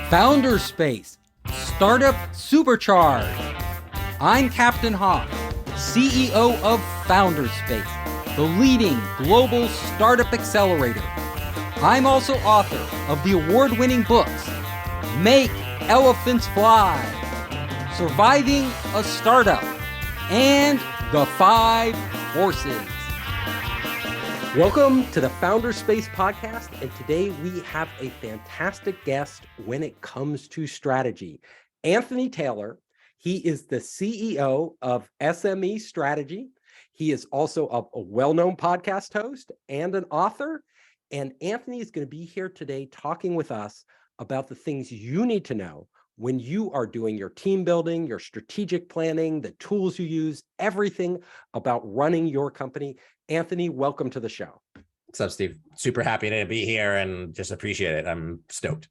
Founder Space, Startup Supercharged. I'm Captain Hoff, CEO of Founder Space, the leading global startup accelerator. I'm also author of the award-winning books, Make Elephants Fly, Surviving a Startup, and The 5 Forces. Welcome to the Founder Space podcast, and today we have a fantastic guest when it comes to strategy. Anthony Taylor, he is the CEO of SME Strategy. He is also a well-known podcast host and an author, and Anthony is going to be here today talking with us about the things you need to know when you are doing your team building, your strategic planning, the tools you use, everything about running your company. Anthony, welcome to the show. What's up, Steve? Super happy to be here and just appreciate it. I'm stoked.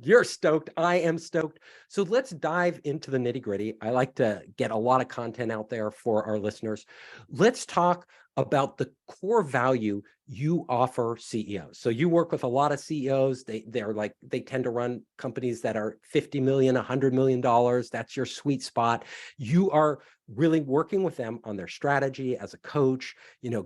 You're stoked. I am stoked. So let's dive into the nitty-gritty. I like to get a lot of content out there for our listeners. Let's talk about the core value you offer CEOs. So you work with a lot of CEOs. They tend to run companies that are $50 million, $100 million. That's your sweet spot. You are really working with them on their strategy as a coach,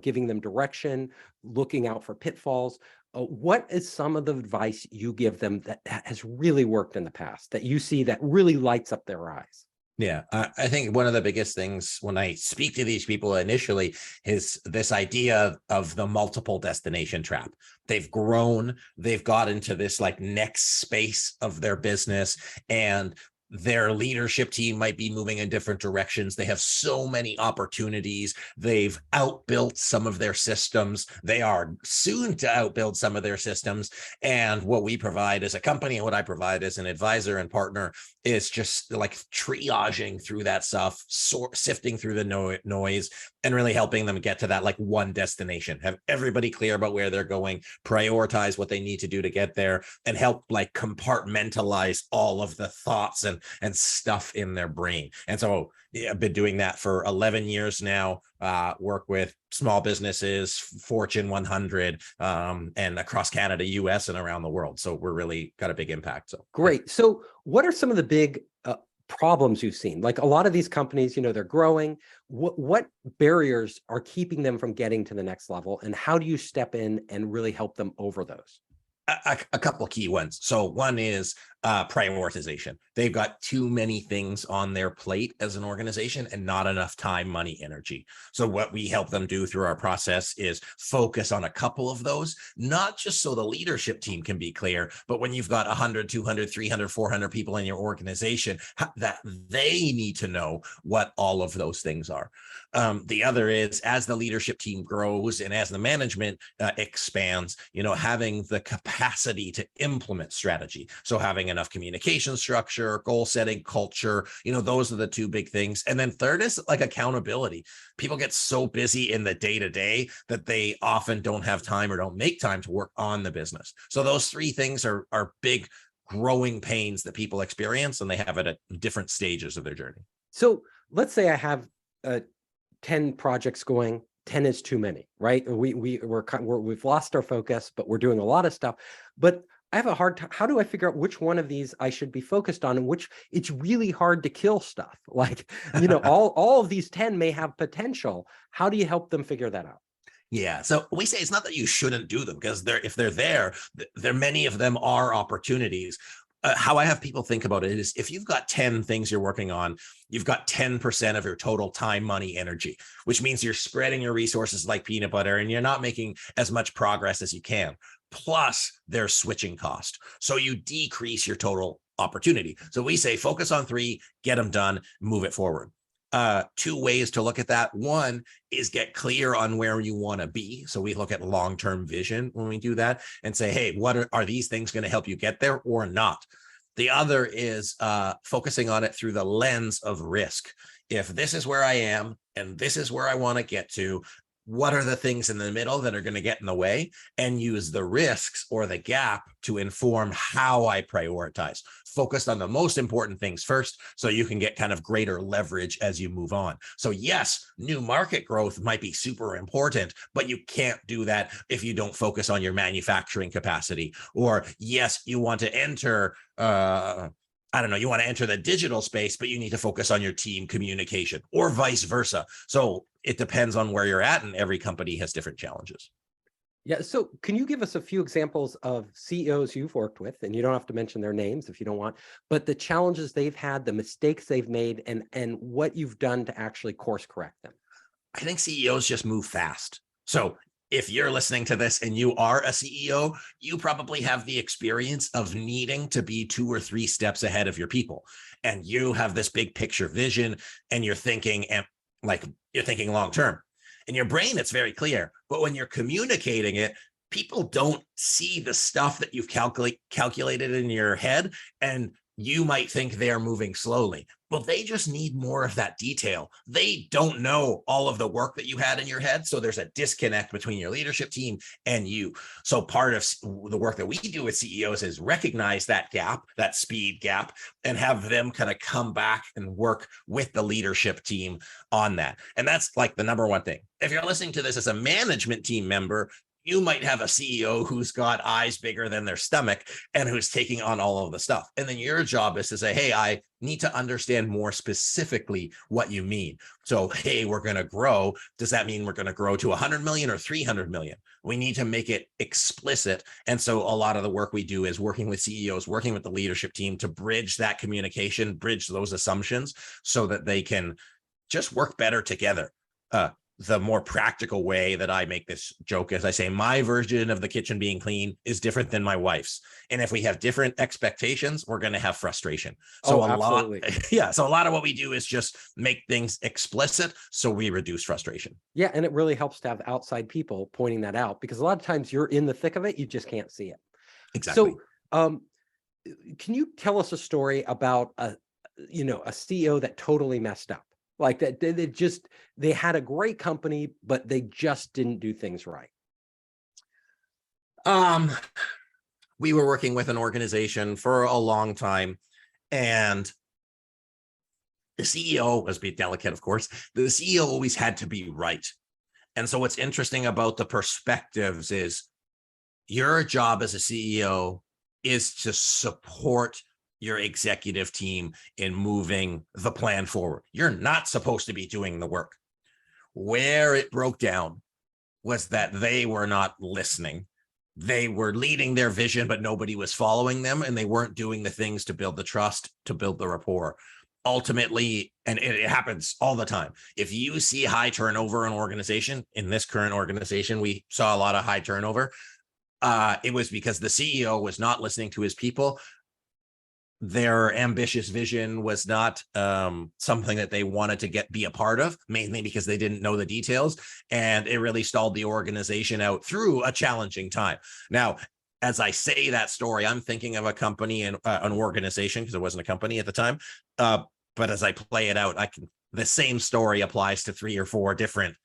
giving them direction, looking out for pitfalls. What is some of the advice you give them that has really worked in the past, that you see that really lights up their eyes? Yeah, I think one of the biggest things when I speak to these people initially is this idea of the multiple destination trap. They've grown, they've got into this next space of their business, and their leadership team might be moving in different directions. They have so many opportunities. They've outbuilt some of their systems. They are soon to outbuild some of their systems. And what we provide as a company and what I provide as an advisor and partner is just triaging through that stuff, sifting through the noise, and really helping them get to that one destination. Have everybody clear about where they're going, prioritize what they need to do to get there, and help compartmentalize all of the thoughts and stuff in their brain. And so I've been doing that for 11 years now, work with small businesses, Fortune 100, and across Canada, US, and around the world. So we're really got a big impact. So great. So what are some of the big problems you've seen? A lot of these companies, they're growing. What barriers are keeping them from getting to the next level? And how do you step in and really help them over those? A couple of key ones. So one is prioritization. They've got too many things on their plate as an organization and not enough time, money, energy. So what we help them do through our process is focus on a couple of those, not just so the leadership team can be clear, but when you've got 100, 200, 300, 400 people in your organization, that they need to know what all of those things are. The other is, as the leadership team grows and as the management expands, having the capacity to implement strategy. So having enough communication structure, goal setting, culture, those are the two big things. And then third is accountability. People get so busy in the day-to-day that they often don't have time or don't make time to work on the business. So those three things are big growing pains that people experience, and they have it at different stages of their journey. So let's say I have 10 projects going. 10 is too many, right? We've lost our focus, but we're doing a lot of stuff. But I have a hard time. How do I figure out which one of these I should be focused on, and which it's really hard to kill stuff? All of these 10 may have potential. How do you help them figure that out? Yeah. So we say it's not that you shouldn't do them, because if they're there, many of them are opportunities. How I have people think about it is, if you've got 10 things you're working on, you've got 10% of your total time, money, energy, which means you're spreading your resources like peanut butter and you're not making as much progress as you can. Plus there's switching cost. So you decrease your total opportunity. So we say focus on 3, get them done, move it forward. 2 ways to look at that. One is get clear on where you want to be. So we look at long-term vision when we do that and say, hey, what are these things going to help you get there or not? The other is focusing on it through the lens of risk. If this is where I am and this is where I want to get to, what are the things in the middle that are going to get in the way, and use the risks or the gap to inform how I prioritize. Focused on the most important things first, so you can get kind of greater leverage as you move on. So yes, new market growth might be super important, but you can't do that if you don't focus on your manufacturing capacity. Or yes, you want to enter I don't know, you want to enter the digital space, but you need to focus on your team communication, or vice versa. So it depends on where you're at, and every company has different challenges. Yeah. So can you give us a few examples of CEOs you've worked with, and you don't have to mention their names if you don't want, but the challenges they've had, the mistakes they've made, and what you've done to actually course correct them? I think CEOs just move fast. So if you're listening to this and you are a CEO, you probably have the experience of needing to be 2 or 3 steps ahead of your people. And you have this big picture vision, and you're thinking long term. In your brain, it's very clear. But when you're communicating it, people don't see the stuff that you've calculated in your head, and you might think they're moving slowly. Well, they just need more of that detail. They don't know all of the work that you had in your head. So there's a disconnect between your leadership team and you. So part of the work that we do with CEOs is recognize that gap, that speed gap, and have them kind of come back and work with the leadership team on that. And that's like the number one thing. If you're listening to this as a management team member, you might have a CEO who's got eyes bigger than their stomach and who's taking on all of the stuff. And then your job is to say, hey, I need to understand more specifically what you mean. So, hey, we're going to grow. Does that mean we're going to grow to 100 million or 300 million? We need to make it explicit. And so a lot of the work we do is working with CEOs, working with the leadership team to bridge that communication, bridge those assumptions so that they can just work better together. The more practical way that I make this joke is I say my version of the kitchen being clean is different than my wife's. And if we have different expectations, we're going to have frustration. So Absolutely. So a lot of what we do is just make things explicit so we reduce frustration. Yeah. And it really helps to have outside people pointing that out, because a lot of times you're in the thick of it, you just can't see it. Exactly. So can you tell us a story about a CEO that totally messed up? Like that, they had a great company, but they just didn't do things right. We were working with an organization for a long time, and the CEO, let's be delicate, of course, the CEO always had to be right. And so what's interesting about the perspectives is your job as a CEO is to support your executive team in moving the plan forward. You're not supposed to be doing the work. Where it broke down was that they were not listening. They were leading their vision, but nobody was following them, and they weren't doing the things to build the trust, to build the rapport. Ultimately, and it happens all the time, if you see high turnover in an organization, in this current organization, we saw a lot of high turnover. It was because the CEO was not listening to his people. Their ambitious vision was not something that they wanted to be a part of, mainly because they didn't know the details, and it really stalled the organization out through a challenging time. Now, as I say that story, I'm thinking of a company and an organization, because it wasn't a company at the time. But as I play it out, the same story applies to 3 or 4 different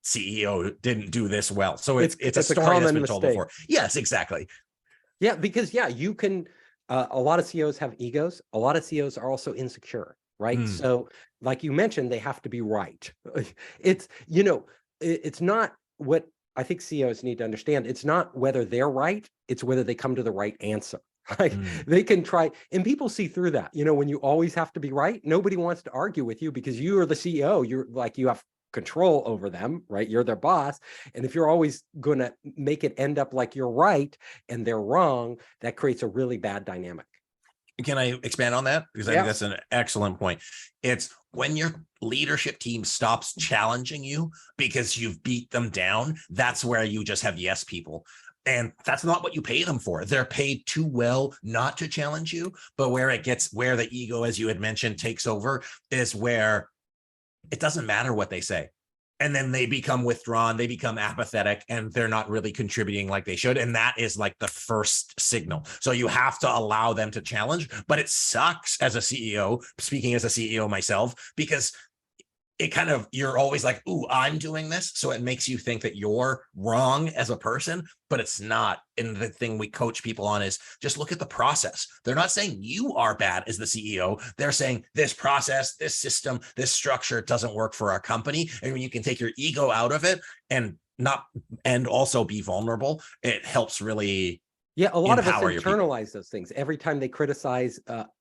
CEO didn't do this well. So it's a story that's been told before. Yes, exactly. Yeah, because you can. A lot of CEOs have egos. A lot of CEOs are also insecure, right? So like you mentioned, they have to be right. It's not what I think CEOs need to understand. It's not whether they're right. It's whether they come to the right answer. Like they can try, and people see through that. When you always have to be right, nobody wants to argue with you because you are the CEO. You're like, you have control over them, right? You're their boss. And if you're always going to make it end up like you're right and they're wrong, that creates a really bad dynamic. Can I expand on that? Because I think that's an excellent point. It's when your leadership team stops challenging you because you've beat them down, that's where you just have yes people. And that's not what you pay them for. They're paid too well not to challenge you. But where the ego, as you had mentioned, takes over is where it doesn't matter what they say. And then they become withdrawn, they become apathetic, and they're not really contributing like they should. And that is like the first signal. So you have to allow them to challenge, but it sucks as a CEO, speaking as a CEO myself, because it kind of, you're always like, ooh, I'm doing this. So it makes you think that you're wrong as a person, but it's not. And the thing we coach people on is just look at the process. They're not saying you are bad as the CEO. They're saying this process, this system, this structure doesn't work for our company. And when you can take your ego out of it and also be vulnerable, it helps really Yeah, a lot of us empower your people. internalize those things every time they criticize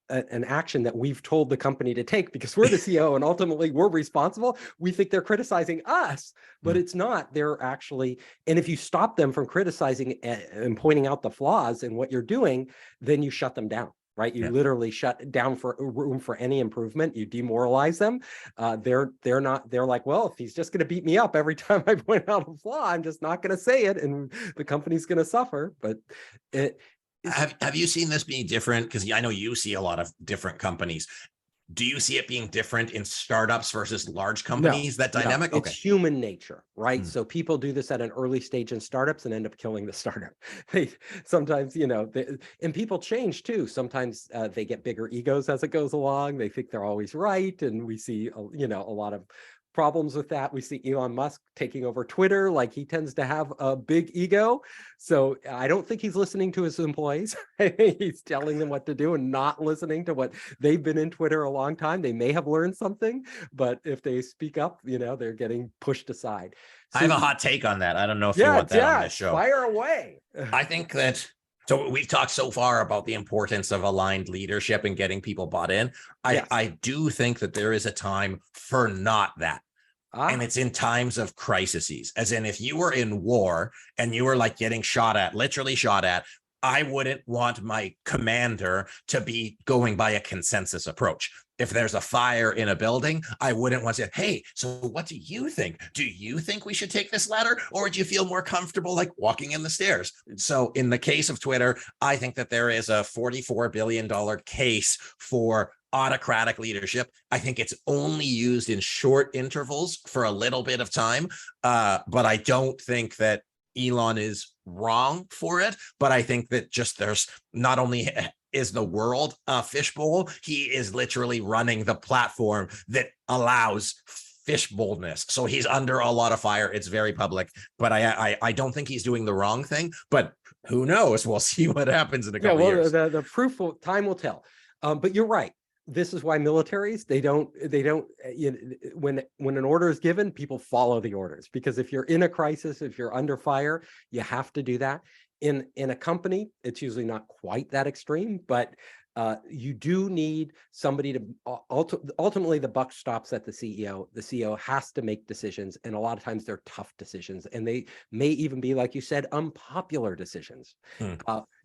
an action that we've told the company to take, because we're the CEO and ultimately we're responsible. We think they're criticizing us, but it's not. They're actually, and if you stop them from criticizing and pointing out the flaws in what you're doing, then you shut them down. Right, you literally shut down for room for any improvement. You demoralize them. They're not. They're like, well, if he's just going to beat me up every time I point out a flaw, I'm just not going to say it, and the company's going to suffer. But have you seen this being different? Because I know you see a lot of different companies. Do you see it being different in startups versus large companies, that dynamic? No, it's human nature, right? So people do this at an early stage in startups and end up killing the startup. They sometimes, and people change too. Sometimes they get bigger egos as it goes along. They think they're always right. And we see, a lot of problems with that. We see Elon Musk taking over Twitter, like he tends to have a big ego. So I don't think he's listening to his employees. He's telling them what to do and not listening to what they've been in Twitter a long time. They may have learned something, but if they speak up, they're getting pushed aside. So, I have a hot take on that. I don't know if you want that on this show. Fire away. I think that, so we've talked so far about the importance of aligned leadership and getting people bought in. I do think that there is a time for not that. And it's in times of crises, as in if you were in war and you were like getting shot at, literally shot at, I wouldn't want my commander to be going by a consensus approach. If there's a fire in a building, I wouldn't want to say, hey, so what do you think? Do you think we should take this ladder? Or do you feel more comfortable like walking in the stairs? So in the case of Twitter, I think that there is a $44 billion case for autocratic leadership. I think it's only used in short intervals for a little bit of time. But I don't think that Elon is wrong for it, but I think that just there's not only is the world a fishbowl, he is literally running the platform that allows fishbowlness. So he's under a lot of fire. It's very public, but I don't think he's doing the wrong thing, but who knows? We'll see what happens in a couple years. The proof time will tell. But you're right. This is why militaries, they don't, when an order is given, people follow the orders, because if you're in a crisis, if you're under fire, you have to do that. In a company, it's usually not quite that extreme, but you do need somebody to, ultimately the buck stops at the CEO. The CEO has to make decisions, and a lot of times they're tough decisions, and they may even be, like you said, unpopular decisions.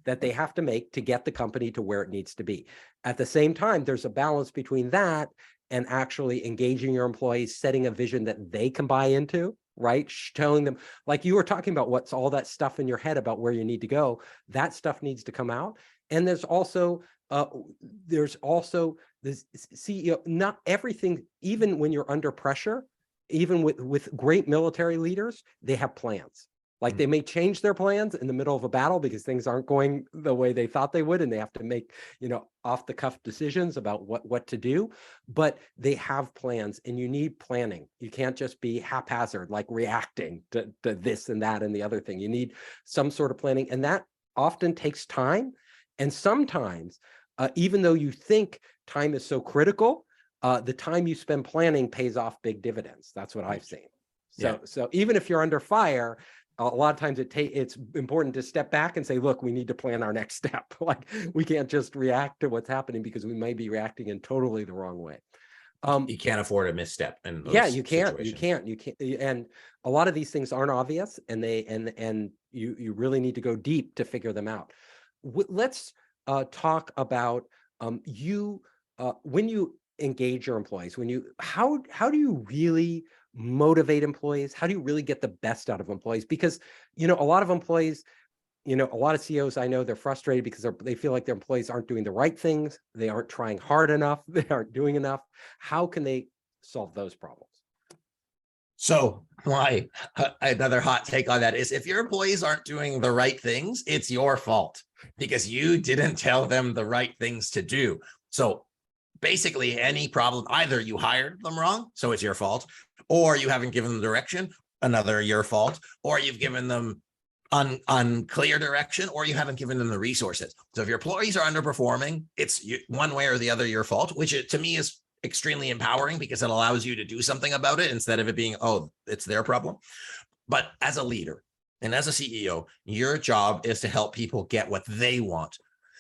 That they have to make to get the company to where it needs to be. At the same time, there's a balance between that and actually engaging your employees, setting a vision that they can buy into, right? Telling them, like you were talking about, what's all that stuff in your head about where you need to go. That stuff needs to come out. And there's also this CEO, not everything, even when you're under pressure, even with great military leaders, they have plans. Like they may change their plans in the middle of a battle because things aren't going the way they thought they would, and they have to make, off the cuff decisions about what to do, but they have plans, and you need planning. You can't just be haphazard, like reacting to this and that and the other thing. You need some sort of planning, and that often takes time. And sometimes, even though you think time is so critical, the time you spend planning pays off big dividends. That's what I've seen. So even if you're under fire, a lot of times it's important to step back and say, look, we need to plan our next step. Like we can't just react to what's happening, because we may be reacting in totally the wrong way. You can't afford a misstep. And you can't. And a lot of these things aren't obvious, and you really need to go deep to figure them out. Let's talk about when you engage your employees, how do you really motivate employees? How do you really get the best out of employees? Because, a lot of employees, a lot of CEOs I know, they're frustrated because they feel like their employees aren't doing the right things. They aren't trying hard enough. They aren't doing enough. How can they solve those problems? So another hot take on that is, if your employees aren't doing the right things, it's your fault because you didn't tell them the right things to do. So basically any problem, either you hired them wrong, so it's your fault, or you haven't given them direction, another your fault, or you've given them unclear direction, or you haven't given them the resources. So if your employees are underperforming, it's one way or the other your fault, which to me is extremely empowering because it allows you to do something about it instead of it being, oh, it's their problem. But as a leader and as a CEO, your job is to help people get what they want.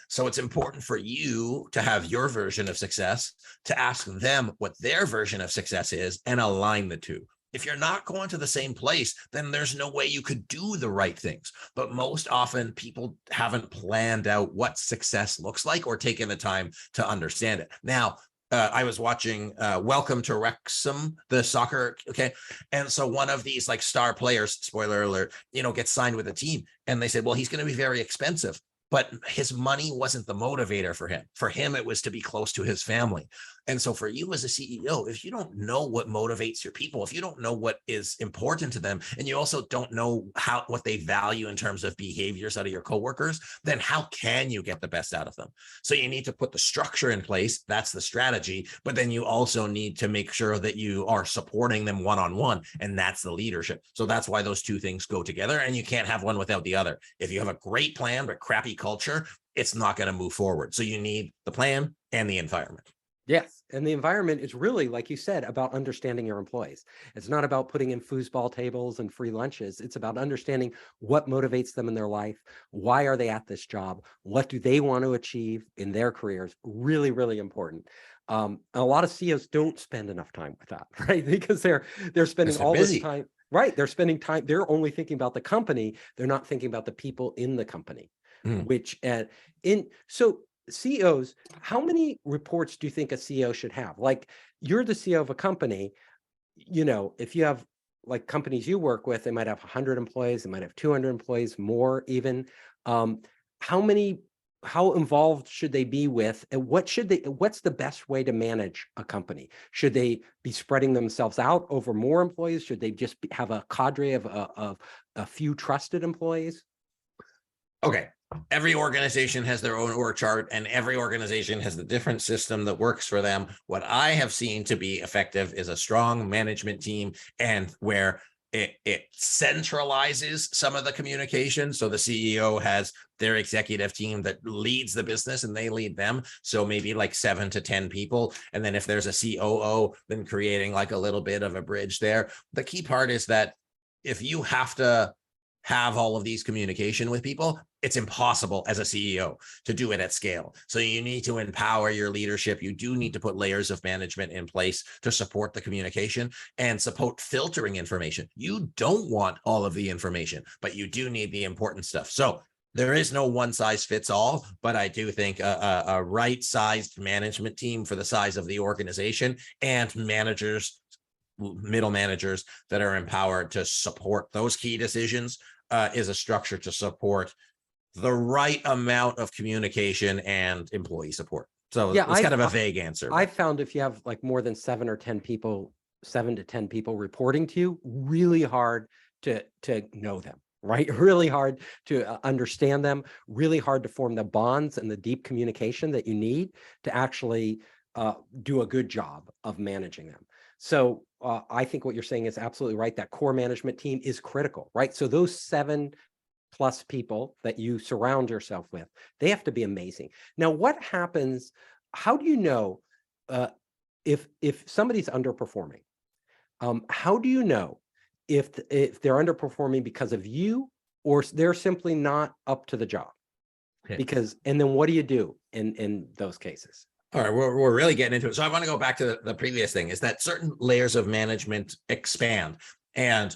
So it's important for you to have your version of success, to ask them what their version of success is and align the two. If you're not going to the same place, then there's no way you could do the right things. But most often people haven't planned out what success looks like or taken the time to understand it. Now, I was watching Welcome to Wrexham, the soccer, okay? And so one of these like star players, spoiler alert, gets signed with a team. And they said, well, he's going to be very expensive. But his money wasn't the motivator for him. For him, it was to be close to his family. And so for you as a CEO, if you don't know what motivates your people, if you don't know what is important to them, and you also don't know what they value in terms of behaviors out of your coworkers, then how can you get the best out of them? So you need to put the structure in place. That's the strategy. But then you also need to make sure that you are supporting them one-on-one, and that's the leadership. So that's why those two things go together, and you can't have one without the other. If you have a great plan but crappy culture, it's not going to move forward. So you need the plan and the environment. Yes. And the environment is really, like you said, about understanding your employees. It's not about putting in foosball tables and free lunches. It's about understanding what motivates them in their life. Why are they at this job? What do they want to achieve in their careers? Really, really important. A lot of CEOs don't spend enough time with that, right? Because they're spending all this time, right? They're spending time. They're only thinking about the company. They're not thinking about the people in the company, so CEOs, how many reports do you think a CEO should have? Like, you're the CEO of a company, if you have like companies you work with, they might have 100 employees, they might have 200 employees, more even. How involved should they be with, and what's the best way to manage a company? Should they be spreading themselves out over more employees? Should they just have a cadre of a few trusted employees? Okay. Every organization has their own org chart, and every organization has the different system that works for them. What I have seen to be effective is a strong management team, and where it centralizes some of the communication. So the CEO has their executive team that leads the business and they lead them. So maybe like 7 to 10 people. And then if there's a COO, then creating like a little bit of a bridge there. The key part is that if you have to have all of these communication with people, it's impossible as a CEO to do it at scale. So you need to empower your leadership. You do need to put layers of management in place to support the communication and support filtering information. You don't want all of the information, but you do need the important stuff. So there is no one size fits all, but I do think a right-sized management team for the size of the organization, and middle managers that are empowered to support those key decisions is a structure to support the right amount of communication and employee support. So yeah, it's kind of a vague answer. I found if you have like more than 7 to 10 people reporting to you, really hard to know them, right? Really hard to understand them, really hard to form the bonds and the deep communication that you need to actually do a good job of managing them. So I think what you're saying is absolutely right. That core management team is critical, right? So those 7+ people that you surround yourself with, they have to be amazing. Now, what happens? How do you know if somebody's underperforming? How do you know if they're underperforming because of you, or they're simply not up to the job? Okay. And then what do you do in those cases? All right, we're really getting into it. So I want to go back to the previous thing, is that certain layers of management expand. And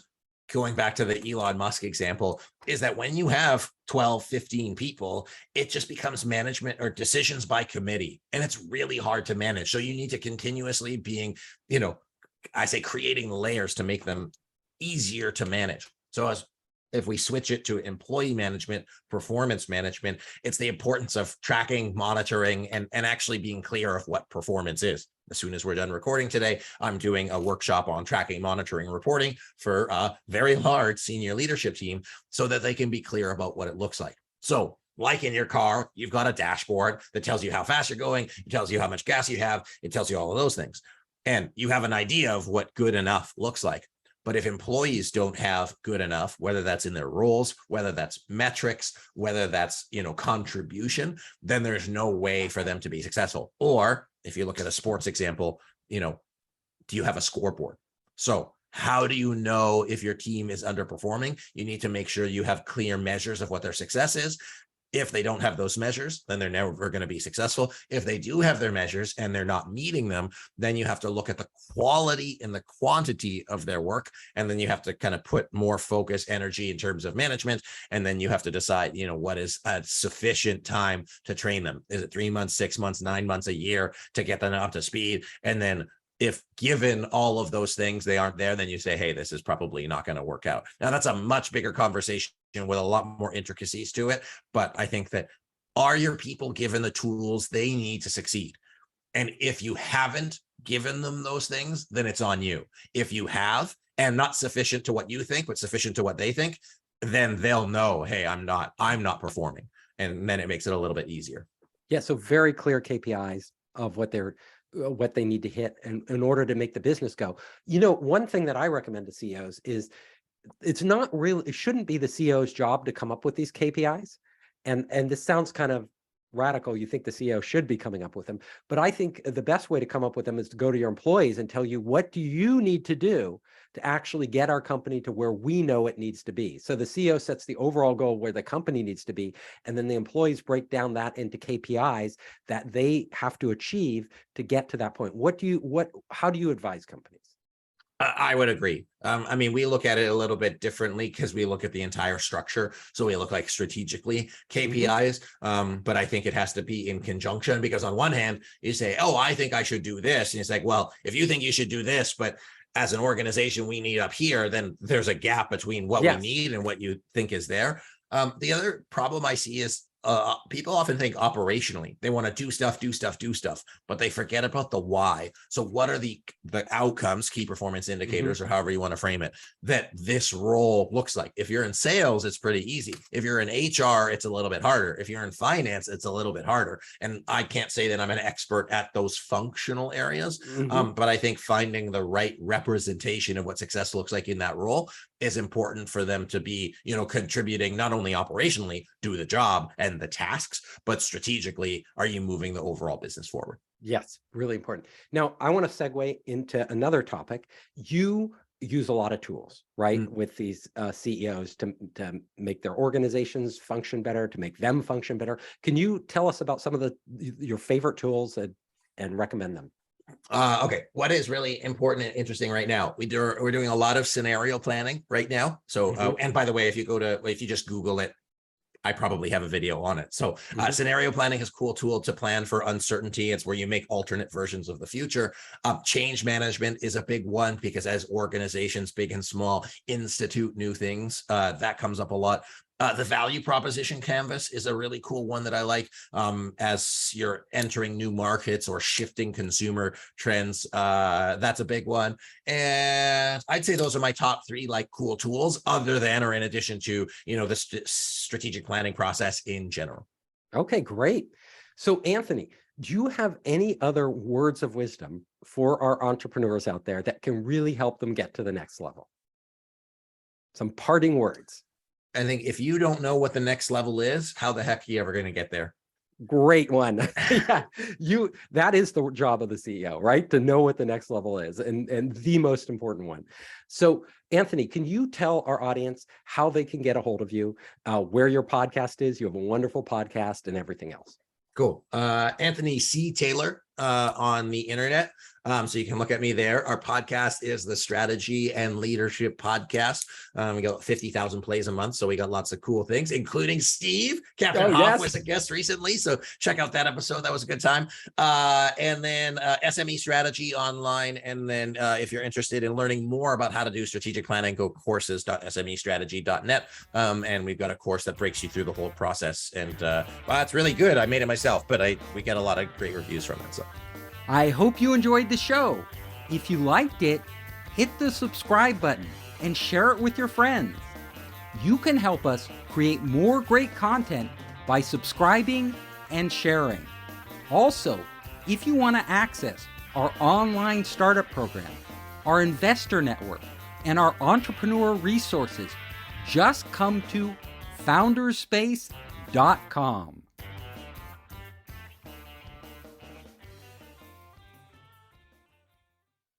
going back to the Elon Musk example, is that when you have 12, 15 people, it just becomes management or decisions by committee. And it's really hard to manage. So you need to continuously being, I say creating layers to make them easier to manage. So if we switch it to employee management, performance management, it's the importance of tracking, monitoring, and actually being clear of what performance is. As soon as we're done recording today, I'm doing a workshop on tracking, monitoring, reporting for a very large senior leadership team so that they can be clear about what it looks like. So like in your car, you've got a dashboard that tells you how fast you're going. It tells you how much gas you have. It tells you all of those things. And you have an idea of what good enough looks like. But if employees don't have good enough, whether that's in their roles, whether that's metrics, whether that's, contribution, then there's no way for them to be successful. Or if you look at a sports example, do you have a scoreboard? So how do you know if your team is underperforming? You need to make sure you have clear measures of what their success is. If they don't have those measures, then they're never going to be successful. If they do have their measures and they're not meeting them, then you have to look at the quality and the quantity of their work. And then you have to kind of put more focus, energy in terms of management. And then you have to decide, what is a sufficient time to train them? Is it 3 months, 6 months, 9 months, a year to get them up to speed? And then if given all of those things, they aren't there, then you say, hey, this is probably not going to work out. Now, that's a much bigger conversation with a lot more intricacies to it. But I think that, are your people given the tools they need to succeed? And if you haven't given them those things, then it's on you. If you have, and not sufficient to what you think, but sufficient to what they think, then they'll know, hey, I'm not performing. And then it makes it a little bit easier. Yeah. So very clear KPIs of what they need to hit in order to make the business go. One thing that I recommend to CEOs is it shouldn't be the CEO's job to come up with these KPIs. And this sounds kind of radical. You think the CEO should be coming up with them, but I think the best way to come up with them is to go to your employees and tell you, what do you need to do to actually get our company to where we know it needs to be? So the CEO sets the overall goal where the company needs to be, and then the employees break down that into KPIs that they have to achieve to get to that point. How do you advise companies? I would agree. We look at it a little bit differently because we look at the entire structure. So we look like strategically KPIs, but I think it has to be in conjunction, because on one hand, you say, oh, I think I should do this. And it's like, well, if you think you should do this, but as an organization, we need up here, then there's a gap between what we need and what you think is there. The other problem I see is people often think operationally. They want to do stuff, but they forget about the why. So what are the outcomes, key performance indicators, or however you want to frame it, that this role looks like? If you're in sales, it's pretty easy. If you're in HR, it's a little bit harder. If you're in finance, it's a little bit harder. And I can't say that I'm an expert at those functional areas, but I think finding the right representation of what success looks like in that role is important for them to be, contributing not only operationally, do the job and the tasks, but strategically, are you moving the overall business forward? Yes, really important. Now, I want to segue into another topic. You use a lot of tools, right, with these CEOs to make their organizations function better, to make them function better. Can you tell us about some of your favorite tools and recommend them? Okay. What is really important and interesting right now? We're doing a lot of scenario planning right now. So, and by the way, if you just Google it, I probably have a video on it. So scenario planning is a cool tool to plan for uncertainty. It's where you make alternate versions of the future. Change management is a big one, because as organizations, big and small, institute new things, that comes up a lot. The value proposition canvas is a really cool one that I like, as you're entering new markets or shifting consumer trends. That's a big one. And I'd say those are my top 3 cool tools, other than or in addition to, the strategic planning process in general. Okay, great. So Anthony, do you have any other words of wisdom for our entrepreneurs out there that can really help them get to the next level? Some parting words. I think if you don't know what the next level is, how the heck are you ever going to get there? Great one. That is the job of the CEO, right? To know what the next level is, and the most important one. So Anthony, can you tell our audience how they can get a hold of you, where your podcast is? You have a wonderful podcast and everything else. Cool. Anthony C. Taylor on the internet. So you can look at me there. Our podcast is the Strategy and Leadership Podcast. We got 50,000 plays a month. So we got lots of cool things, including Steve. Captain Hoff was a guest recently. So check out that episode. That was a good time. And then SME Strategy online. And then if you're interested in learning more about how to do strategic planning, go courses.smestrategy.net. And we've got a course that breaks you through the whole process. And it's really good. I made it myself, but we get a lot of great reviews from it. So I hope you enjoyed the show. If you liked it, hit the subscribe button and share it with your friends. You can help us create more great content by subscribing and sharing. Also, if you want to access our online startup program, our investor network, and our entrepreneur resources, just come to founderspace.com.